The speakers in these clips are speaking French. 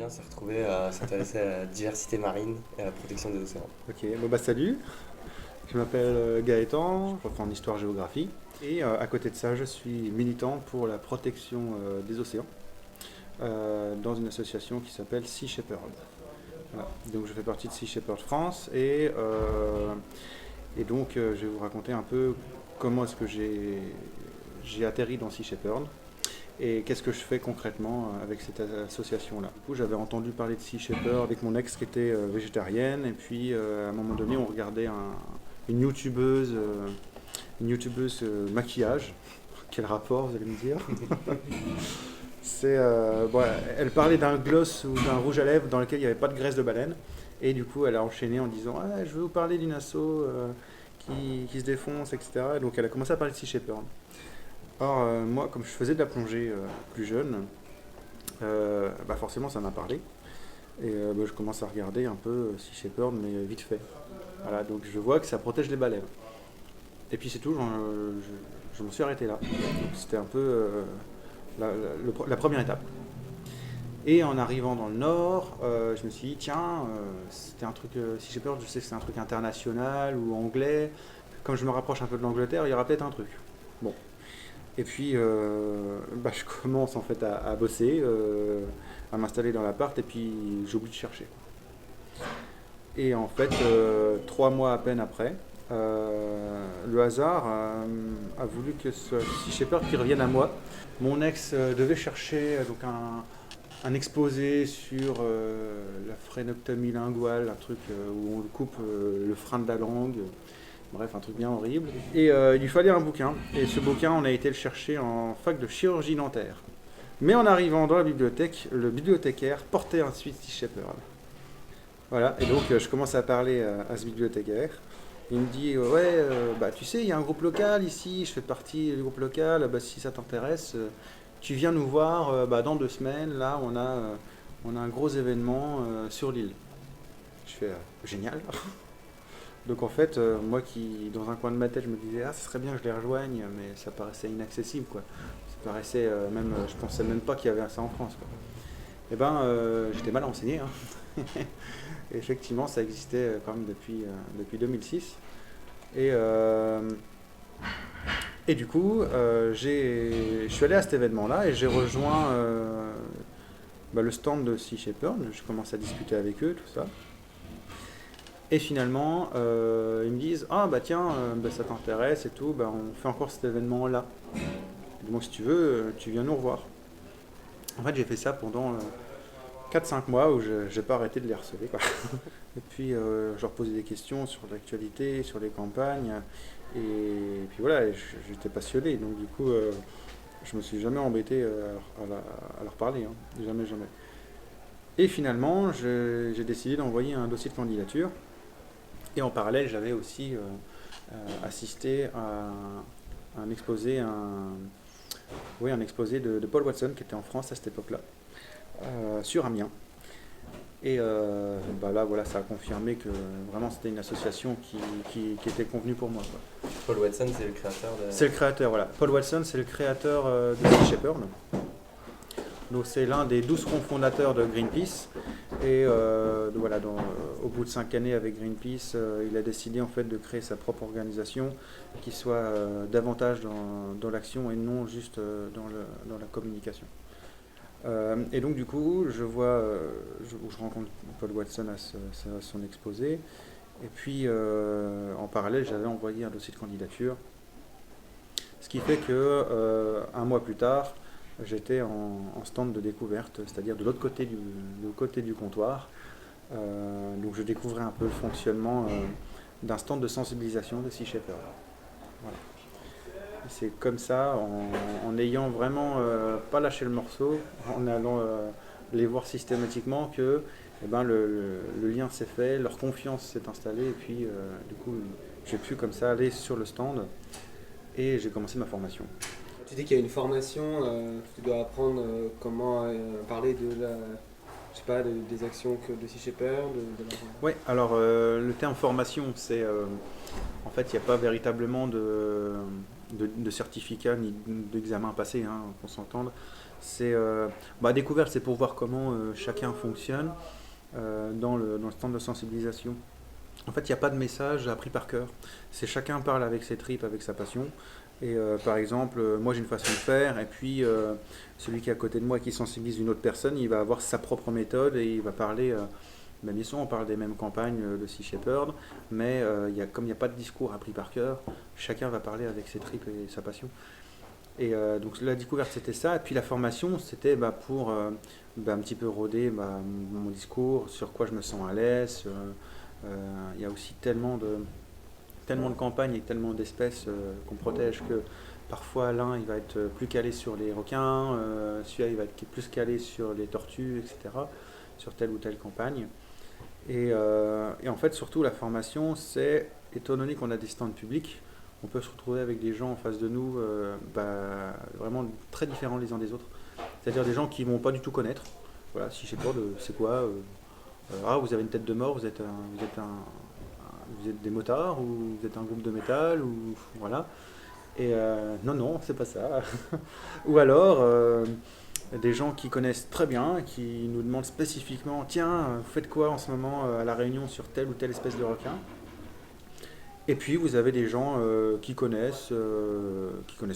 bien s'est retrouvé à s'intéresser à la diversité marine et à la protection des océans. Ok, bon bah salut, je m'appelle Gaëtan, je professeur en histoire-géographie et à côté de ça je suis militant pour la protection des océans dans une association qui s'appelle Sea Shepherd. Voilà. Donc je fais partie de Sea Shepherd France et donc je vais vous raconter un peu comment est-ce que j'ai atterri dans Sea Shepherd et qu'est-ce que je fais concrètement avec cette association-là. Du coup, j'avais entendu parler de Sea Shepherd avec mon ex qui était végétarienne, et puis à un moment donné, on regardait une youtubeuse maquillage. Quel rapport, vous allez me dire. Bon, elle parlait d'un gloss ou d'un rouge à lèvres dans lequel il n'y avait pas de graisse de baleine. Et du coup, elle a enchaîné en disant ah, je veux vous parler d'une asso qui se défonce, etc. Et donc, elle a commencé à parler de Sea Shepherd. Or, moi, comme je faisais de la plongée plus jeune, bah forcément, ça m'a parlé. Et bah, je commence à regarder un peu Sea Shepherd, mais vite fait. Voilà, donc je vois que ça protège les baleines. Et puis c'est tout, je m'en suis arrêté là. Donc, c'était un peu la première étape. Et en arrivant dans le nord, je me suis dit, tiens, c'était un truc, Sea Shepherd, je sais que c'est un truc international ou anglais. Comme je me rapproche un peu de l'Angleterre, il y aura peut-être un truc. Bon. Et puis, bah, je commence en fait à bosser, à m'installer dans l'appart, et puis j'oublie de chercher. Et en fait, 3 mois à peine après, le hasard a voulu que ce soit Sea Shepherd qui revienne à moi. Mon ex devait chercher donc un exposé sur la phrénectomie linguale, un truc où on coupe le frein de la langue. Bref, un truc bien horrible. Et il lui fallait un bouquin. Et ce bouquin, on a été le chercher en fac de chirurgie dentaire. Mais en arrivant dans la bibliothèque, le bibliothécaire portait un Sea Shepherd. Voilà, et donc je commence à parler à ce bibliothécaire. Il me dit bah tu sais, il y a un groupe local ici, je fais partie du groupe local, bah, si ça t'intéresse, tu viens nous voir bah, dans 2 semaines, là on a un gros événement sur l'île. Je fais génial. Donc en fait, moi qui, dans un coin de ma tête, je me disais, ah, ce serait bien que je les rejoigne, mais ça paraissait inaccessible, quoi. Ça paraissait je pensais même pas qu'il y avait ça en France, quoi. Et ben, j'étais mal renseigné, hein. Et effectivement, ça existait quand même depuis 2006. Et du coup, je suis allé à cet événement-là et j'ai rejoint bah, le stand de Sea Shepherd. Je commence à discuter avec eux, tout ça. Et finalement, ils me disent ah bah tiens, bah, ça t'intéresse et tout, bah, on fait encore cet événement-là. Donc si tu veux, tu viens nous revoir. En fait, j'ai fait ça pendant 4-5 mois où je n'ai pas arrêté de les harceler, quoi. Et puis, je leur posais des questions sur l'actualité, sur les campagnes. Et puis voilà, j'étais passionné. Donc du coup, je me suis jamais embêté à leur parler, hein. Jamais, jamais. Et finalement, j'ai décidé d'envoyer un dossier de candidature. Et en parallèle, j'avais aussi assisté à un exposé, un exposé de Paul Watson qui était en France à cette époque-là, sur Amiens. Et bah là, voilà, ça a confirmé que vraiment c'était une association qui était convenue pour moi, quoi. Paul Watson, c'est le créateur de... C'est le créateur, voilà. Paul Watson, c'est le créateur de Sea Shepherd. Donc c'est l'un des 12 cofondateurs de Greenpeace. Et voilà, au bout de 5 années avec Greenpeace, il a décidé en fait de créer sa propre organisation qui soit davantage dans l'action et non juste dans la communication. Et donc du coup, je rencontre Paul Watson à son exposé. Et puis en parallèle, j'avais envoyé un dossier de candidature. Ce qui fait que un mois plus tard, j'étais en stand de découverte, c'est-à-dire de l'autre côté du comptoir. Donc je découvrais un peu le fonctionnement d'un stand de sensibilisation de Sea Shepherd. Voilà. C'est comme ça, en ayant vraiment pas lâché le morceau, en allant les voir systématiquement, que eh ben, le lien s'est fait, leur confiance s'est installée, et puis du coup j'ai pu comme ça aller sur le stand et j'ai commencé ma formation. Tu dis qu'il y a une formation, tu dois apprendre comment parler de je sais pas, des actions de Sea Shepherd. Oui, alors le terme formation, c'est en fait il n'y a pas véritablement de certificat ni d'examen passé, hein, qu'on s'entende. Découverte, c'est pour voir comment chacun fonctionne dans le stand de sensibilisation. En fait, il n'y a pas de message appris par cœur. C'est chacun parle avec ses tripes, avec sa passion. Et par exemple, moi j'ai une façon de faire, et puis celui qui est à côté de moi qui sensibilise une autre personne, il va avoir sa propre méthode et il va parler. Bien sûr, on parle des mêmes campagnes de Sea Shepherd, mais comme il n'y a pas de discours appris par cœur, chacun va parler avec ses tripes et sa passion. Et donc la découverte c'était ça, et puis la formation c'était pour un petit peu roder mon discours, sur quoi je me sens à l'aise. Il y a aussi tellement de campagnes et tellement d'espèces qu'on protège que parfois l'un il va être plus calé sur les requins, celui-là il va être plus calé sur les tortues, etc., sur telle ou telle campagne. Et en fait surtout la formation c'est, étant donné qu'on a des stands publics, on peut se retrouver avec des gens en face de nous vraiment très différents les uns des autres. C'est-à-dire des gens qui ne vont pas du tout connaître. Voilà, si je sais pas, c'est quoi vous avez une tête de mort, vous êtes des motards ou vous êtes un groupe de métal ou voilà. Et non, c'est pas ça. Ou alors des gens qui connaissent très bien, qui nous demandent spécifiquement, tiens, vous faites quoi en ce moment à la Réunion sur telle ou telle espèce de requin. Et puis vous avez des gens qui connaissent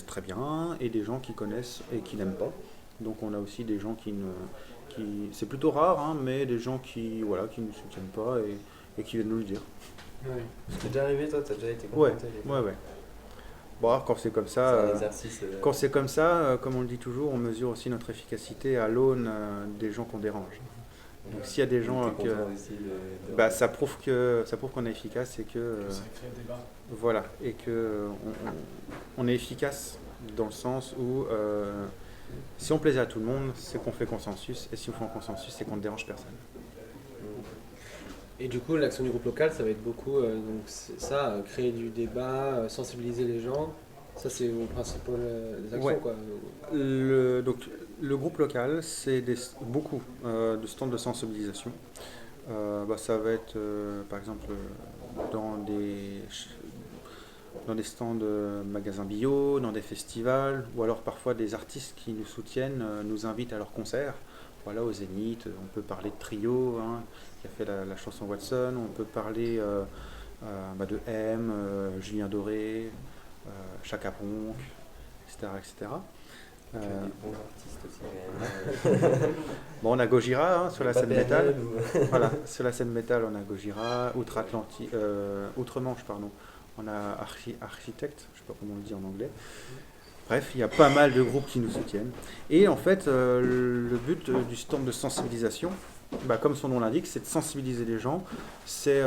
très bien, et des gens qui connaissent et qui n'aiment pas. Donc on a aussi des gens c'est plutôt rare, hein, mais des gens qui ne nous soutiennent pas et qui viennent nous le dire. Ouais. C'est déjà arrivé, toi, t'as déjà été Ouais. confronté Bon, alors, quand c'est comme C'est ça, un exercice. quand c'est comme ça, comme on le dit toujours, on mesure aussi notre efficacité à l'aune des gens qu'on dérange. Donc s'il y a des gens T'es que content aussi de- ça prouve qu'on est efficace et que Ça crée un débat. voilà, et que on est efficace dans le sens où si on plaisait à tout le monde, c'est qu'on fait consensus, et si on fait un consensus, c'est qu'on ne dérange personne. Et du coup, l'action du groupe local, ça va être beaucoup donc c'est ça, créer du débat, sensibiliser les gens. Ça, c'est vos principales actions, Ouais. quoi. Donc, le groupe local, c'est beaucoup de stands de sensibilisation. Ça va être, par exemple, dans des stands de magasins bio, dans des festivals, ou alors parfois des artistes qui nous soutiennent, nous invitent à leurs concerts. Voilà, au Zénith, on peut parler de Trio, hein, qui a fait la chanson Watson, on peut parler de M, Julien Doré, Chaka Ponk, etc. etc. Que des bons artistes aussi, quand même. Bon, on a Gojira sur la Pas scène PNL métal. ou- Voilà, sur la scène métal, on a Gojira, Outre-Manche, pardon, on a Architect, je sais pas comment on le dit en anglais. Bref, il y a pas mal de groupes qui nous soutiennent. Et en fait, le but du stand de sensibilisation, comme son nom l'indique, c'est de sensibiliser les gens. C'est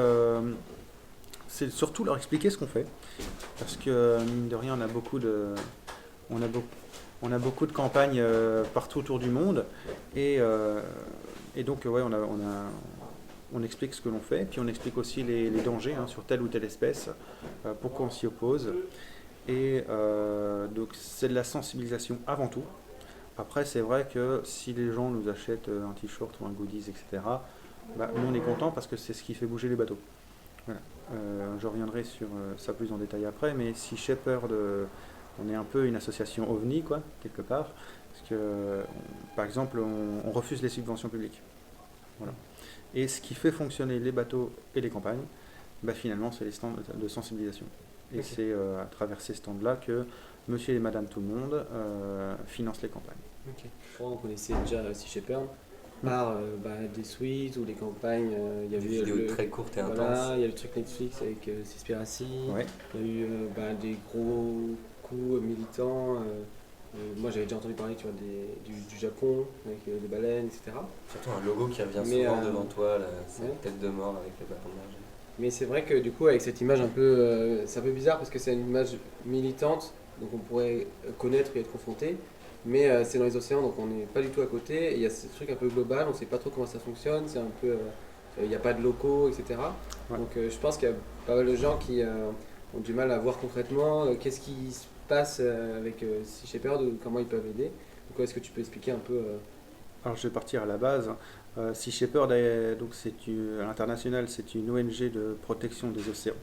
surtout leur expliquer ce qu'on fait. Parce que, mine de rien, on a beaucoup de campagnes partout autour du monde. Et donc, on explique ce que l'on fait. Puis on explique aussi les dangers sur telle ou telle espèce, pourquoi on s'y oppose. Et donc c'est de la sensibilisation avant tout. Après c'est vrai que si les gens nous achètent un t-shirt ou un goodies, etc., nous on est content parce que c'est ce qui fait bouger les bateaux. Voilà. Je reviendrai sur ça plus en détail après, mais Sea Shepherd, on est un peu une association ovni, quoi, quelque part, parce que par exemple on refuse les subventions publiques. Voilà. Et ce qui fait fonctionner les bateaux et les campagnes, finalement c'est les stands de sensibilisation. Et Ok. c'est à travers ces stands-là que monsieur et madame tout le monde financent les campagnes. Ok. On connaissait déjà Sea Shepherd par des suites ou des campagnes. Il y Des avait vidéos très courtes et intenses. voilà, il y a le truc Netflix avec Seaspiracy. Ouais. Il y a eu des gros coups militants. Moi j'avais déjà entendu parler du Japon avec les baleines, etc. Surtout un logo qui revient Mais, souvent devant toi, là, cette ouais. tête de mort avec le bâton de nage. Mais c'est vrai que du coup avec cette image un peu, c'est un peu bizarre parce que c'est une image militante, donc on pourrait connaître et être confronté, mais c'est dans les océans donc on n'est pas du tout à côté, et il y a ce truc un peu global, on ne sait pas trop comment ça fonctionne, c'est un peu, il n'y a pas de locaux, etc. Ouais. Donc je pense qu'il y a pas mal de gens qui ont du mal à voir concrètement qu'est-ce qui se passe avec Sea Shepherd ou comment ils peuvent aider. Donc est-ce que tu peux expliquer un peu Alors je vais partir à la base. Sea Shepherd, à l'international, c'est une ONG de protection des océans,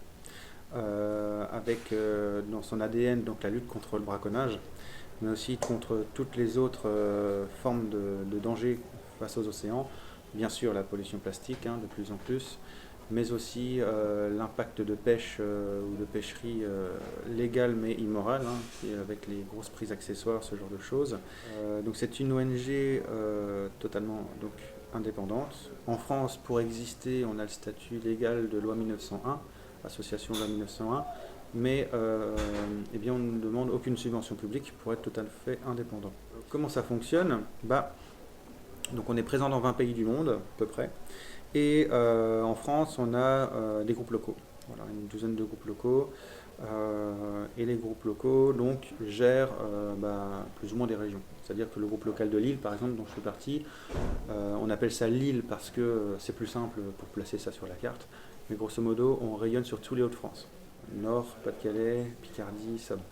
avec dans son ADN donc la lutte contre le braconnage. mais aussi contre toutes les autres formes de danger face aux océans. Bien sûr, la pollution plastique, de plus en plus, mais aussi l'impact de pêche ou de pêcherie légale mais immorale, avec les grosses prises accessoires, ce genre de choses. Donc c'est une ONG totalement indépendante. En France, pour exister, on a le statut légal de loi 1901, association loi 1901, mais eh bien, on ne demande aucune subvention publique pour être tout à fait indépendant. Comment ça fonctionne? Donc on est présent dans 20 pays du monde, à peu près. Et en France, on a des groupes locaux. Voilà, une douzaine de groupes locaux. Et les groupes locaux donc, gèrent plus ou moins des régions. C'est-à-dire que le groupe local de Lille, par exemple, dont je fais partie, on appelle ça Lille parce que c'est plus simple pour placer ça sur la carte. Mais grosso modo, on rayonne sur tous les Hauts-de-France. Nord, Pas-de-Calais, Picardie, Savoie.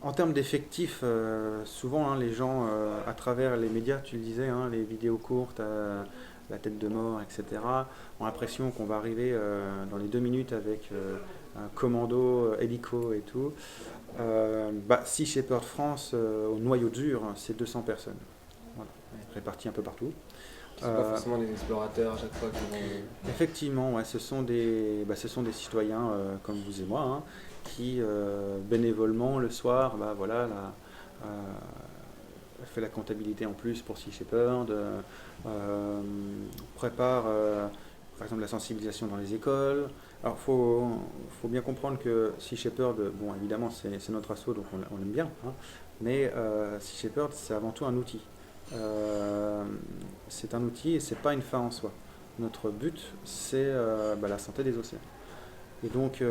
En termes d'effectifs, souvent les gens, à travers les médias, tu le disais, les vidéos courtes, la tête de mort, etc., ont l'impression qu'on va arriver dans les 2 minutes avec un commando, hélico et tout. Sea Shepherd France, au noyau dur, c'est 200 personnes, voilà, réparties un peu partout. C'est pas forcément des explorateurs à chaque fois qui vont... Effectivement, ouais, ce sont des citoyens comme vous et moi, qui bénévolement le soir fait la comptabilité en plus pour Sea Shepherd, prépare par exemple la sensibilisation dans les écoles. Alors faut bien comprendre que Sea Shepherd, bon évidemment c'est notre asso donc on l'aime bien, mais Sea Shepherd c'est avant tout un outil. C'est un outil et c'est pas une fin en soi. Notre but c'est la santé des océans. Et donc,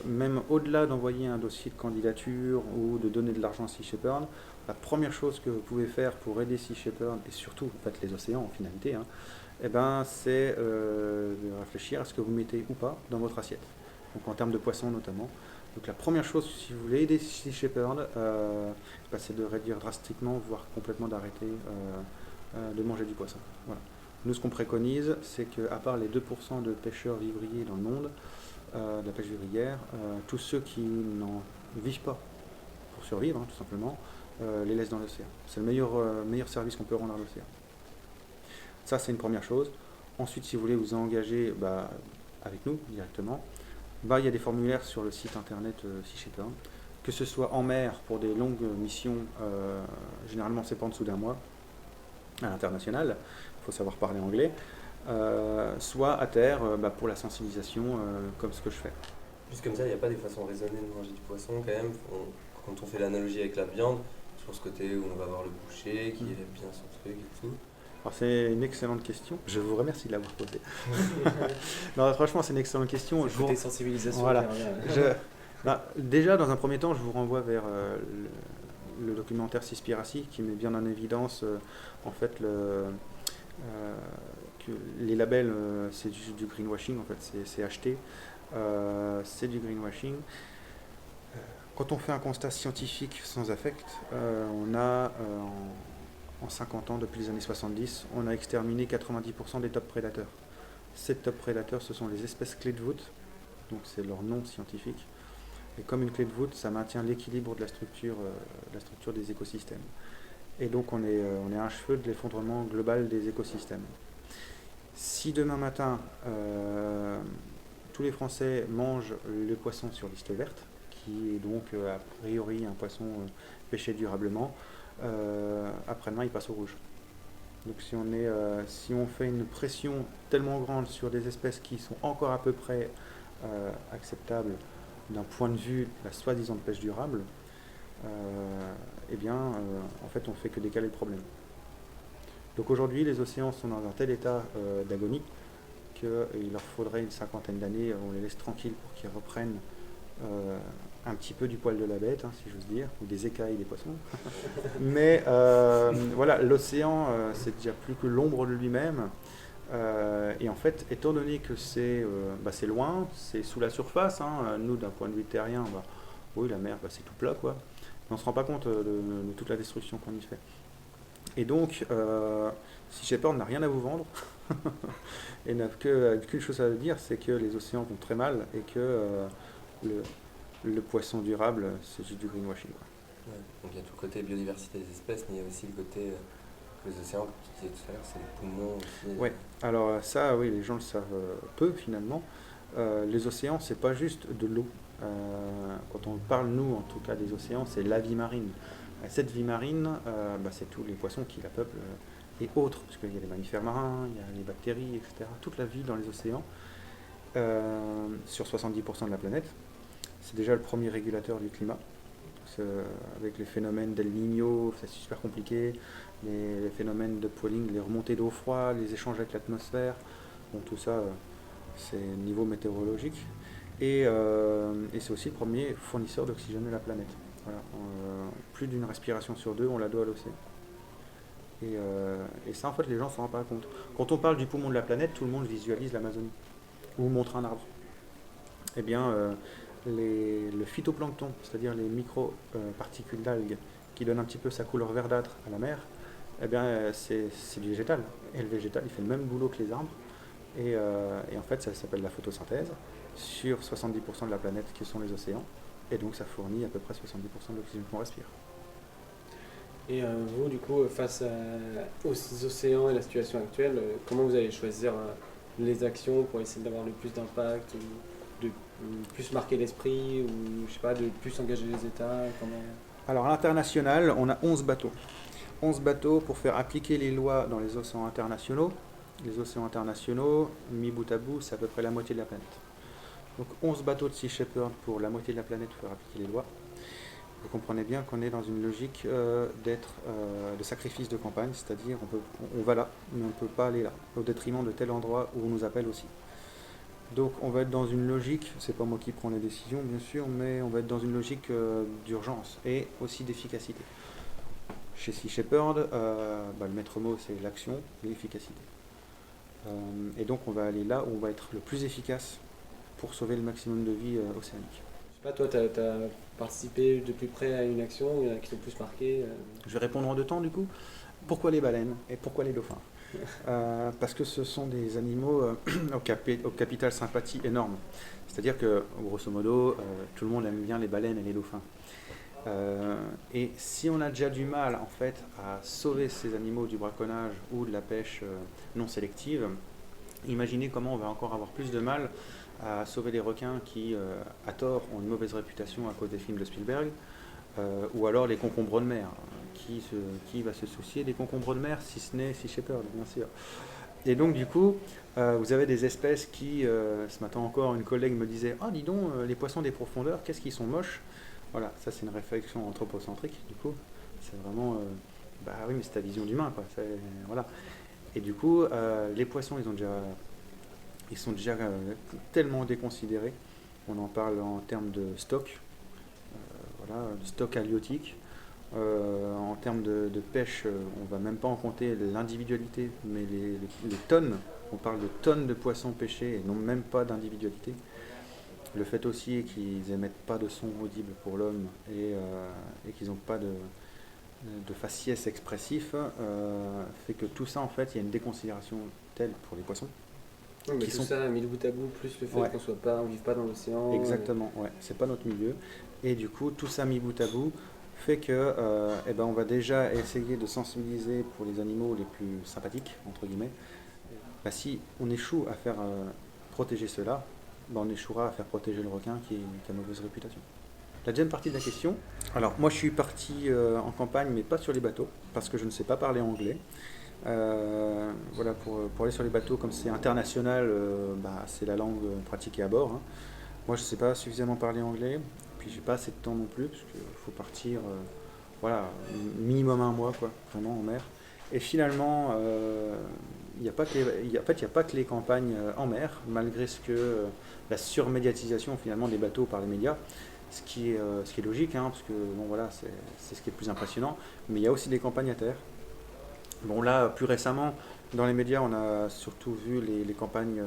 même au-delà d'envoyer un dossier de candidature ou de donner de l'argent à Sea Shepherd, la première chose que vous pouvez faire pour aider Sea Shepherd, et surtout en fait, les océans en finalité, c'est de réfléchir à ce que vous mettez ou pas dans votre assiette. Donc en termes de poissons notamment. Donc la première chose, si vous voulez aider Sea Shepherd, c'est de réduire drastiquement, voire complètement d'arrêter de manger du poisson. Voilà. Nous, ce qu'on préconise, c'est qu'à part les 2% de pêcheurs vivriers dans le monde, de la pêche vivrière, tous ceux qui n'en vivent pas pour survivre, tout simplement, les laissent dans l'océan. C'est le meilleur service qu'on peut rendre à l'océan. Ça, c'est une première chose. Ensuite, si vous voulez vous engager avec nous directement, il y a des formulaires sur le site internet Sea Shepherd, que ce soit en mer pour des longues missions, généralement c'est pas en dessous d'un mois, à l'international, il faut savoir parler anglais, soit à terre pour la sensibilisation comme ce que je fais. Juste comme ça, il n'y a pas des façons raisonnées de manger du poisson quand même. Quand on fait l'analogie avec la viande, sur ce côté où on va voir le boucher qui aime bien son truc et tout. Alors c'est une excellente question, je vous remercie de l'avoir posée. Non, franchement c'est une excellente question. C'est côté sensibilisation. Voilà. Déjà dans un premier temps je vous renvoie vers le documentaire Seaspiracy qui met bien en évidence en fait que les labels c'est juste du greenwashing en fait, c'est acheté, c'est du greenwashing. Quand on fait un constat scientifique sans affect, on a en 50 ans, depuis les années 70, on a exterminé 90% des top prédateurs. Ces top prédateurs, ce sont les espèces clés de voûte, donc c'est leur nom scientifique. Et comme une clé de voûte, ça maintient l'équilibre de la structure des écosystèmes. Et donc on est à un cheveu de l'effondrement global des écosystèmes. Si demain matin, tous les Français mangent le poisson sur liste verte, qui est donc a priori un poisson pêché durablement, après-demain il passe au rouge. Donc si on fait une pression tellement grande sur des espèces qui sont encore à peu près acceptables d'un point de vue de la soi-disant pêche durable, en fait on fait que décaler le problème. Donc aujourd'hui les océans sont dans un tel état d'agonie qu'il leur faudrait une 50aine d'années, on les laisse tranquilles pour qu'ils reprennent un petit peu du poil de la bête, si j'ose dire, ou des écailles des poissons. Mais voilà, l'océan, c'est déjà plus que l'ombre de lui-même. Et en fait, étant donné que c'est loin, c'est sous la surface, nous, d'un point de vue terrien, oui, la mer, c'est tout plat, quoi. Mais on ne se rend pas compte de toute la destruction qu'on y fait. Et donc, Sea Shepherd n'a rien à vous vendre, et n'a qu'une chose à dire, c'est que les océans vont très mal, et que le poisson durable, c'est juste du greenwashing, quoi. Ouais. Donc il y a tout le côté biodiversité des espèces, mais il y a aussi le côté les océans, comme tu disais tout à l'heure, c'est les poumons aussi. Ouais, alors ça, oui, les gens le savent peu finalement. Les océans, c'est pas juste de l'eau. Quand on parle, nous, en tout cas, des océans, c'est la vie marine. Cette vie marine, c'est tous les poissons qui la peuplent et autres, parce qu'il y a les mammifères marins, il y a les bactéries, etc. Toute la vie dans les océans, sur 70% de la planète. C'est déjà le premier régulateur du climat. Avec les phénomènes d'El Niño, c'est super compliqué. Les phénomènes de poiling, les remontées d'eau froide, les échanges avec l'atmosphère, bon, tout ça, c'est niveau météorologique. Et c'est aussi le premier fournisseur d'oxygène de la planète. Voilà. Plus d'une respiration sur deux, on la doit à l'océan. Et ça, en fait, les gens ne s'en rendent pas compte. Quand on parle du poumon de la planète, tout le monde visualise l'Amazonie ou montre un arbre. Eh bien, le phytoplancton, c'est-à-dire les micro-particules d'algues qui donnent un petit peu sa couleur verdâtre à la mer, eh bien, c'est du végétal. Et le végétal, il fait le même boulot que les arbres. Et en fait, ça s'appelle la photosynthèse sur 70% de la planète qui sont les océans. Et donc, ça fournit à peu près 70% de l'oxygène qu'on respire. Et vous, du coup, aux océans et la situation actuelle, comment vous allez choisir les actions pour essayer d'avoir le plus d'impact, ou de plus marquer l'esprit, ou je sais pas, de plus engager les États Alors, à l'international, on a 11 bateaux. 11 bateaux pour faire appliquer les lois dans les océans internationaux. Les océans internationaux, mis bout à bout, c'est à peu près la moitié de la planète. Donc 11 bateaux de Sea Shepherd pour la moitié de la planète pour faire appliquer les lois. Vous comprenez bien qu'on est dans une logique de sacrifice de campagne, c'est-à-dire on va là, mais on ne peut pas aller là, au détriment de tel endroit où on nous appelle aussi. Donc on va être dans une logique, c'est pas moi qui prends les décisions bien sûr, mais on va être dans une logique d'urgence et aussi d'efficacité. Chez Sea Shepherd, le maître mot c'est l'action et l'efficacité. Et donc on va aller là où on va être le plus efficace pour sauver le maximum de vie océanique. Je sais pas, toi, tu as participé de plus près à une action, il y en a qui sont plus marquées Je vais répondre en deux temps du coup. Pourquoi les baleines et pourquoi les dauphins Parce que ce sont des animaux au capital sympathie énorme. C'est-à-dire que, grosso modo, tout le monde aime bien les baleines et les dauphins. Et si on a déjà du mal en fait à sauver ces animaux du braconnage ou de la pêche non sélective, imaginez comment on va encore avoir plus de mal à sauver les requins qui, à tort, ont une mauvaise réputation à cause des films de Spielberg, ou alors les concombres de mer. Qui va se soucier des concombres de mer si ce n'est Sea Shepherd, bien sûr. Et donc du coup, vous avez des espèces qui, ce matin encore, une collègue me disait « Ah, dis donc, les poissons des profondeurs, qu'est-ce qu'ils sont moches ?» Voilà, ça c'est une réflexion anthropocentrique, du coup. C'est vraiment, bah oui, mais c'est ta vision d'humain, quoi. Voilà. Et du coup, les poissons, ils sont déjà tellement déconsidérés. On en parle en termes de stock, voilà, de stock halieutique. En termes de pêche, on ne va même pas en compter l'individualité, mais les tonnes. On parle de tonnes de poissons pêchés et non même pas d'individualité. Le fait aussi qu'ils n'émettent pas de son audible pour l'homme et qu'ils n'ont pas de faciès expressif fait que tout ça, en fait, il y a une déconsidération telle pour les poissons. Oui, mais tout ça, mis le bout à bout, plus le fait Ouais. qu'on ne vive pas dans l'océan. Exactement, ouais, c'est pas notre milieu. Et du coup, tout ça mis bout à bout fait que on va déjà essayer de sensibiliser pour les animaux les plus sympathiques, entre guillemets. Bah, si on échoue à faire protéger cela, on échouera à faire protéger le requin qui a mauvaise réputation. La deuxième partie de la question. Alors, moi je suis parti en campagne, mais pas sur les bateaux, parce que je ne sais pas parler anglais. Voilà, pour aller sur les bateaux, comme c'est international, c'est la langue pratiquée à bord. Hein. Moi, je ne sais pas suffisamment parler anglais, puis j'ai pas assez de temps non plus, parce qu'il faut partir, minimum un mois, quoi, vraiment en mer. Et finalement, il n'y a pas que les campagnes en mer, malgré la surmédiatisation finalement des bateaux par les médias, ce qui est logique, hein, parce que bon voilà, c'est ce qui est le plus impressionnant. Mais il y a aussi des campagnes à terre. Bon là, plus récemment, dans les médias, on a surtout vu les campagnes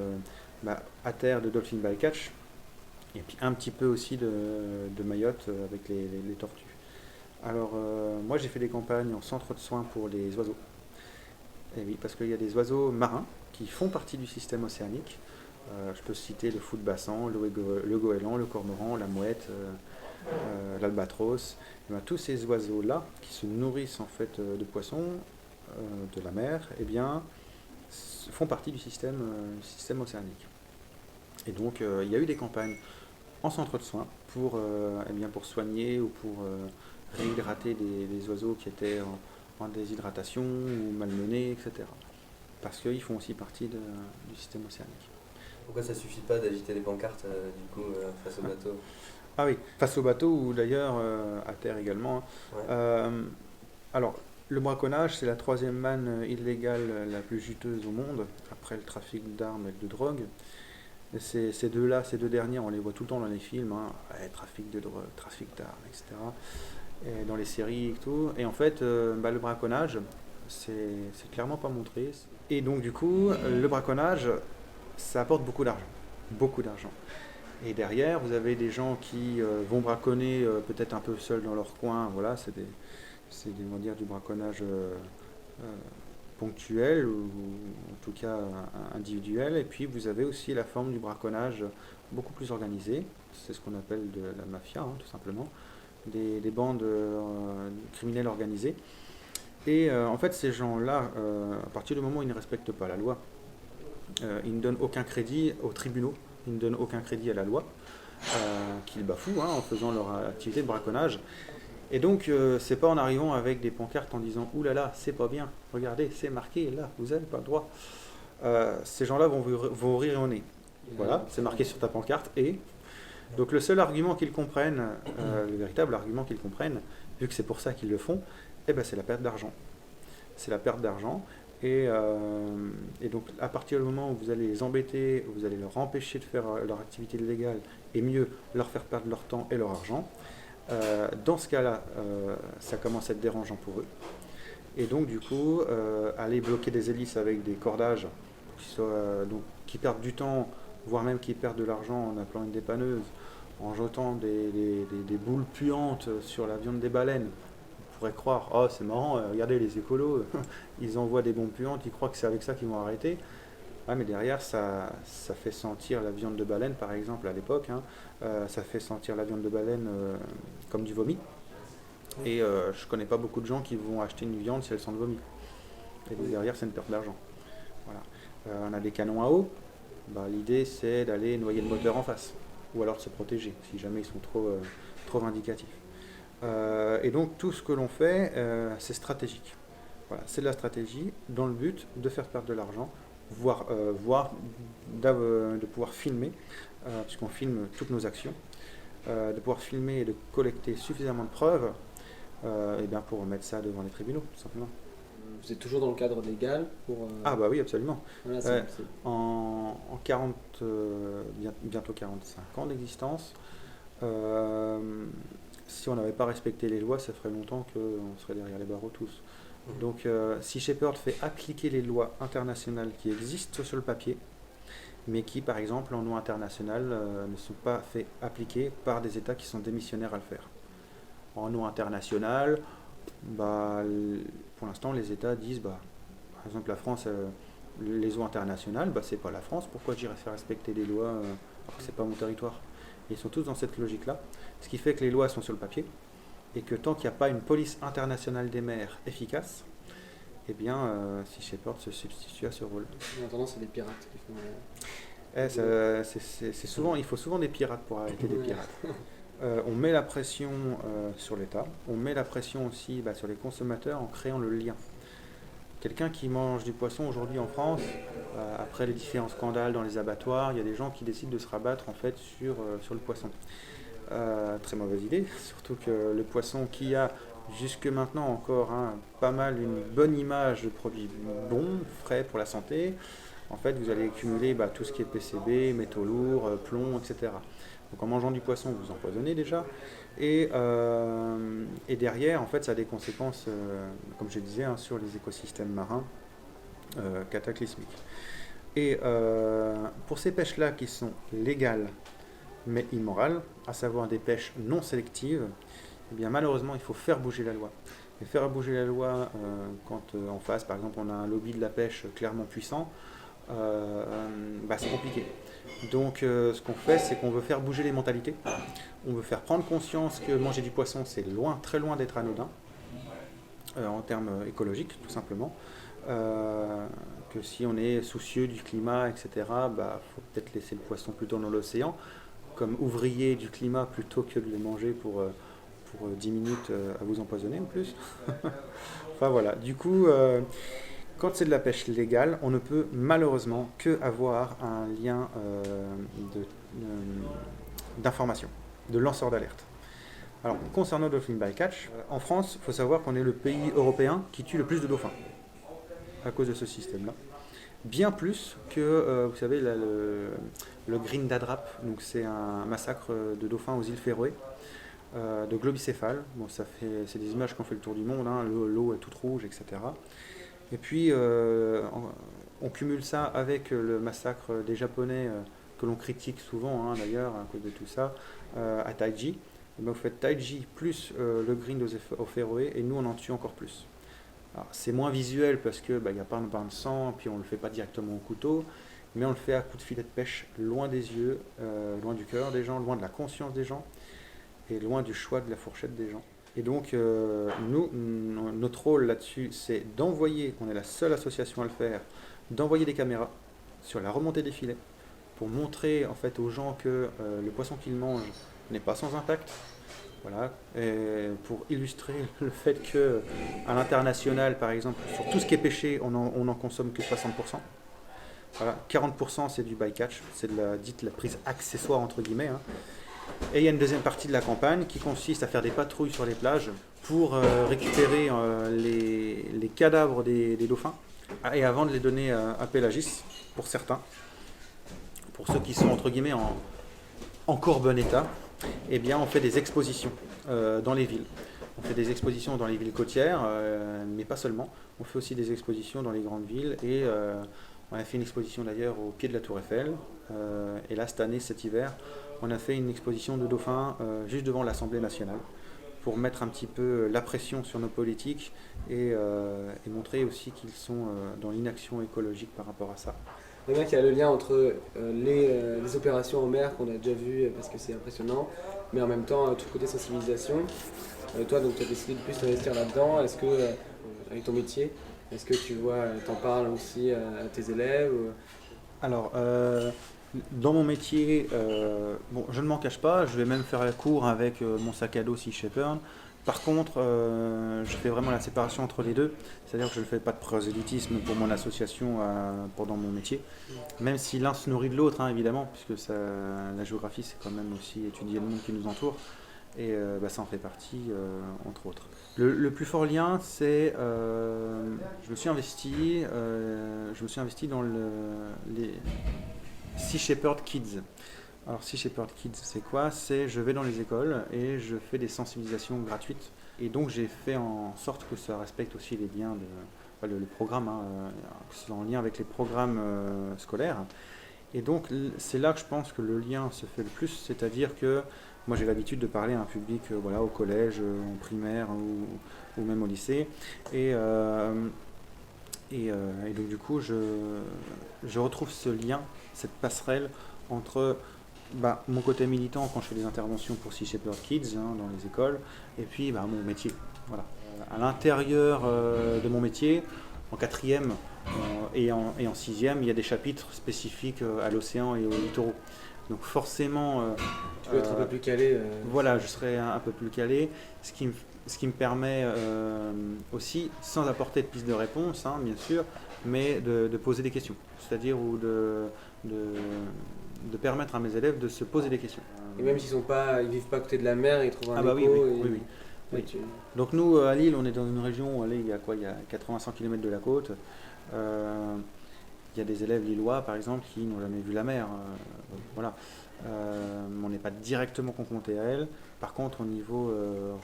à terre de Dolphin Bycatch, et puis un petit peu aussi de Mayotte avec les tortues. Alors moi j'ai fait des campagnes en centre de soins pour les oiseaux. Et oui, parce qu'il y a des oiseaux marins qui font partie du système océanique. Je peux citer le fou de bassan, le goéland, le cormoran, la mouette, l'albatros, eh bien, tous ces oiseaux-là qui se nourrissent en fait de poissons de la mer, eh bien, font partie du système océanique. Et donc il y a eu des campagnes en centre de soins eh bien, pour soigner ou pour réhydrater des oiseaux qui étaient en déshydratation ou malmenés, etc. Parce qu'ils font aussi partie du système océanique. Pourquoi ça suffit pas d'agiter les pancartes du coup face au bateau? Ah oui, face au bateau ou d'ailleurs à terre également. Ouais. Alors, le braconnage, c'est la troisième manne illégale la plus juteuse au monde, après le trafic d'armes et de drogue. Et ces deux derniers, on les voit tout le temps dans les films, hein. Ouais, trafic de drogue, trafic d'armes, etc. Et dans les séries et tout. Et en fait, le braconnage, c'est clairement pas montré. Et donc, du coup, le braconnage, ça apporte beaucoup d'argent. Beaucoup d'argent. Et derrière, vous avez des gens qui vont braconner peut-être un peu seuls dans leur coin. Voilà, on va dire, du braconnage ponctuel ou en tout cas individuel. Et puis vous avez aussi la forme du braconnage beaucoup plus organisé. C'est ce qu'on appelle de la mafia, hein, tout simplement. Des bandes criminelles organisées. Et en fait, ces gens-là, à partir du moment où ils ne respectent pas la loi, ils ne donnent aucun crédit aux tribunaux, ils ne donnent aucun crédit à la loi, qu'ils bafouent en faisant leur activité de braconnage. Et donc, c'est pas en arrivant avec des pancartes en disant « Ouh là là, c'est pas bien, regardez, c'est marqué, là, vous n'avez pas le droit ». Ces gens-là vont rire au nez. Voilà, c'est marqué sur ta pancarte et... Donc le seul argument qu'ils comprennent, le véritable argument qu'ils comprennent, vu que c'est pour ça qu'ils le font, eh ben, c'est la perte d'argent. C'est la perte d'argent. Et donc, à partir du moment où vous allez les embêter, vous allez leur empêcher de faire leur activité illégale, et mieux, leur faire perdre leur temps et leur argent, dans ce cas-là, ça commence à être dérangeant pour eux. Et donc, du coup, aller bloquer des hélices avec des cordages qui perdent du temps, voire même qui perdent de l'argent en appelant une dépanneuse, en jetant des boules puantes sur la viande des baleines. On pourrait croire, oh c'est marrant, regardez les écolos, ils envoient des bombes puantes, ils croient que c'est avec ça qu'ils vont arrêter. Ouais, mais derrière, ça fait sentir la viande de baleine, par exemple, à l'époque, hein, ça fait sentir la viande de baleine comme du vomi. Et je connais pas beaucoup de gens qui vont acheter une viande si elle sent le vomi. Et donc derrière, c'est une perte d'argent. Voilà. On a des canons à eau. Bah, l'idée, c'est d'aller noyer le moteur en face, ou alors de se protéger, si jamais ils sont trop vindicatifs. Et donc, tout ce que l'on fait, c'est stratégique. Voilà, c'est de la stratégie dans le but de faire perdre de l'argent, voire de pouvoir filmer, puisqu'on filme toutes nos actions, de pouvoir filmer et de collecter suffisamment de preuves et bien pour mettre ça devant les tribunaux, tout simplement. Vous êtes toujours dans le cadre légal pour... Ah bah oui, absolument. Voilà, en 40, bientôt 45 ans d'existence, si on n'avait pas respecté les lois, ça ferait longtemps qu'on serait derrière les barreaux tous. Donc Sea Shepherd fait appliquer les lois internationales qui existent sur le papier, mais qui, par exemple, en loi internationale, ne sont pas fait appliquer par des États qui sont démissionnaires à le faire. En loi internationale, bah, pour l'instant, les États disent, bah, par exemple, la France, les eaux internationales, bah, c'est pas la France, pourquoi j'irais faire respecter des lois alors que c'est pas mon territoire? Et ils sont tous dans cette logique-là, ce qui fait que les lois sont sur le papier, et que tant qu'il n'y a pas une police internationale des mers efficace, eh bien, Sea Shepherd se substitue à ce rôle. En attendant, c'est des pirates qui font... c'est souvent, il faut souvent des pirates pour arrêter des pirates. On met la pression sur l'État, on met la pression aussi sur les consommateurs en créant le lien. Quelqu'un qui mange du poisson aujourd'hui en France, après les différents scandales dans les abattoirs, il y a des gens qui décident de se rabattre en fait sur le poisson. Très mauvaise idée, surtout que le poisson qui a jusque maintenant encore pas mal une bonne image de produits bons, frais pour la santé, en fait vous allez accumuler tout ce qui est PCB, métaux lourds, plomb, etc. Donc en mangeant du poisson, vous empoisonnez déjà. Et derrière, en fait, ça a des conséquences, comme je disais, sur les écosystèmes marins cataclysmiques. Et pour ces pêches-là qui sont légales mais immorales, à savoir des pêches non sélectives, eh bien malheureusement, il faut faire bouger la loi. Et faire bouger la loi, quand en face, par exemple, on a un lobby de la pêche clairement puissant, c'est compliqué. Donc ce qu'on fait, c'est qu'on veut faire bouger les mentalités. On veut faire prendre conscience que manger du poisson, c'est loin, très loin d'être anodin, en termes écologiques, tout simplement. Que si on est soucieux du climat, etc., bah, faut peut-être laisser le poisson plutôt dans l'océan, comme ouvrier du climat, plutôt que de le manger pour 10 minutes à vous empoisonner en plus. Enfin voilà, du coup, quand c'est de la pêche légale, on ne peut malheureusement que avoir un lien d'information, de lanceur d'alerte. Alors, concernant Dolphin Bycatch, en France, il faut savoir qu'on est le pays européen qui tue le plus de dauphins à cause de ce système-là. Bien plus que, vous savez, là, le Green d'Adrap, donc c'est un massacre de dauphins aux îles Féroé, de globicéphales. Bon, c'est des images qui ont fait le tour du monde, hein, l'eau est toute rouge, etc. Et puis, on cumule ça avec le massacre des Japonais, que l'on critique souvent, hein, d'ailleurs, à cause de tout ça, à Taiji. Et ben, vous faites Taiji plus le Green aux Féroé, et nous, on en tue encore plus. Alors, c'est moins visuel parce qu'il n'y a pas un bain de sang, puis on ne le fait pas directement au couteau, mais on le fait à coups de filet de pêche, loin des yeux, loin du cœur des gens, loin de la conscience des gens, et loin du choix de la fourchette des gens. Et donc, notre rôle là-dessus, c'est d'envoyer, on est la seule association à le faire, d'envoyer des caméras sur la remontée des filets, pour montrer en fait aux gens que le poisson qu'ils mangent n'est pas sans impact. Voilà, et pour illustrer le fait qu'à l'international, par exemple, sur tout ce qui est pêché, on en consomme que 60%. Voilà, 40% c'est du bycatch, c'est de la prise accessoire entre guillemets. Hein. Et il y a une deuxième partie de la campagne qui consiste à faire des patrouilles sur les plages pour récupérer les cadavres des dauphins et avant de les donner à Pélagis pour certains, pour ceux qui sont entre guillemets en encore bon état. Eh bien, on fait des expositions dans les villes. On fait des expositions dans les villes côtières, mais pas seulement. On fait aussi des expositions dans les grandes villes. Et on a fait une exposition d'ailleurs au pied de la Tour Eiffel. Et là, cette année, cet hiver, on a fait une exposition de dauphins juste devant l'Assemblée nationale pour mettre un petit peu la pression sur nos politiques et montrer aussi qu'ils sont dans l'inaction écologique par rapport à ça. Il y a le lien entre les opérations en mer qu'on a déjà vues parce que c'est impressionnant, mais en même temps tout le côté sensibilisation. Toi, donc, tu as décidé de plus t'investir là-dedans. Est-ce que, avec ton métier, est-ce que tu vois, t'en parles aussi à tes élèves ou... Alors, dans mon métier, bon, je ne m'en cache pas, je vais même faire la cour avec mon sac à dos Sea Shepherd. Par contre, je fais vraiment la séparation entre les deux, c'est-à-dire que je ne fais pas de prosélytisme pour mon association pendant mon métier, même si l'un se nourrit de l'autre, hein, évidemment, puisque la géographie, c'est quand même aussi étudier le monde qui nous entoure, et ça en fait partie, entre autres. Le plus fort lien, c'est je me suis investi dans les Sea Shepherd Kids. Alors, Sea Shepherd Kids, c'est quoi? C'est je vais dans les écoles et je fais des sensibilisations gratuites. Et donc, j'ai fait en sorte que ça respecte aussi les liens le programme, hein, que ce soit en lien avec les programmes scolaires. Et donc, c'est là que je pense que le lien se fait le plus, c'est-à-dire que moi, j'ai l'habitude de parler à un public voilà, au collège, en primaire ou même au lycée. Et donc, du coup, je retrouve ce lien, cette passerelle entre mon côté militant quand je fais des interventions pour Sea Shepherd Kids dans les écoles, et puis mon métier. Voilà. À l'intérieur de mon métier, en quatrième et en sixième, il y a des chapitres spécifiques à l'océan et aux littoraux. Donc forcément... tu peux être un peu plus calé. Voilà, je serai un peu plus calé, ce qui me permet aussi, sans apporter de piste de réponse, hein, bien sûr, mais de poser des questions. C'est-à-dire de permettre à mes élèves de se poser des questions. Et même s'ils ils vivent pas à côté de la mer, ils trouvent un écho. Oui. Donc nous, à Lille, on est dans une région où il y a 80-100 km de la côte. Il y a des élèves lillois, par exemple, qui n'ont jamais vu la mer. Voilà. On n'est pas directement confronté à elle. Par contre, au niveau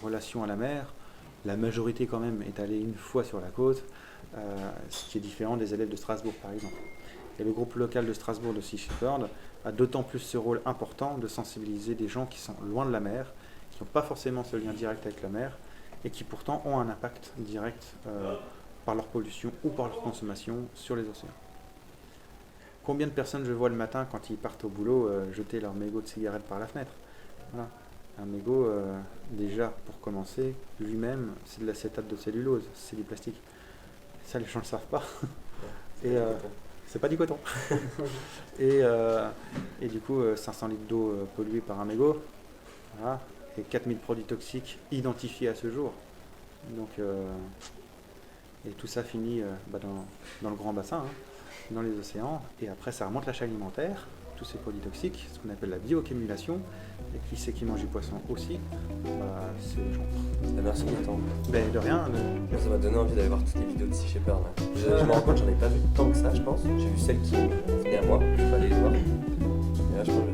relation à la mer, la majorité quand même est allée une fois sur la côte, ce qui est différent des élèves de Strasbourg, par exemple. Et le groupe local de Strasbourg de Sea Shepherd a d'autant plus ce rôle important de sensibiliser des gens qui sont loin de la mer, qui n'ont pas forcément ce lien direct avec la mer, et qui pourtant ont un impact direct par leur pollution ou par leur consommation sur les océans. Combien de personnes je vois le matin quand ils partent au boulot jeter leurs mégots de cigarettes par la fenêtre? Voilà. Un mégot, déjà, pour commencer, lui-même, c'est de l'acétate de cellulose, c'est du plastique. Ça, les gens ne le savent pas. Et c'est pas du coton. et du coup, 500 litres d'eau polluée par un mégot, voilà, et 4000 produits toxiques identifiés à ce jour. Donc, et tout ça finit dans le grand bassin, hein, dans les océans, et après ça remonte la chaîne alimentaire, tous ces produits toxiques, ce qu'on appelle la bioaccumulation, et qui c'est qui mange du poisson aussi, c'est les gens. Merci pour ton temps. Ben, de rien. Ça m'a donné envie d'aller voir toutes les vidéos de Sea Shepherd. Là. Je me rends compte, j'en ai pas vu tant que ça, je pense. J'ai vu celles qui venaient à moi, je vais pas aller les voir. Et là, je pense que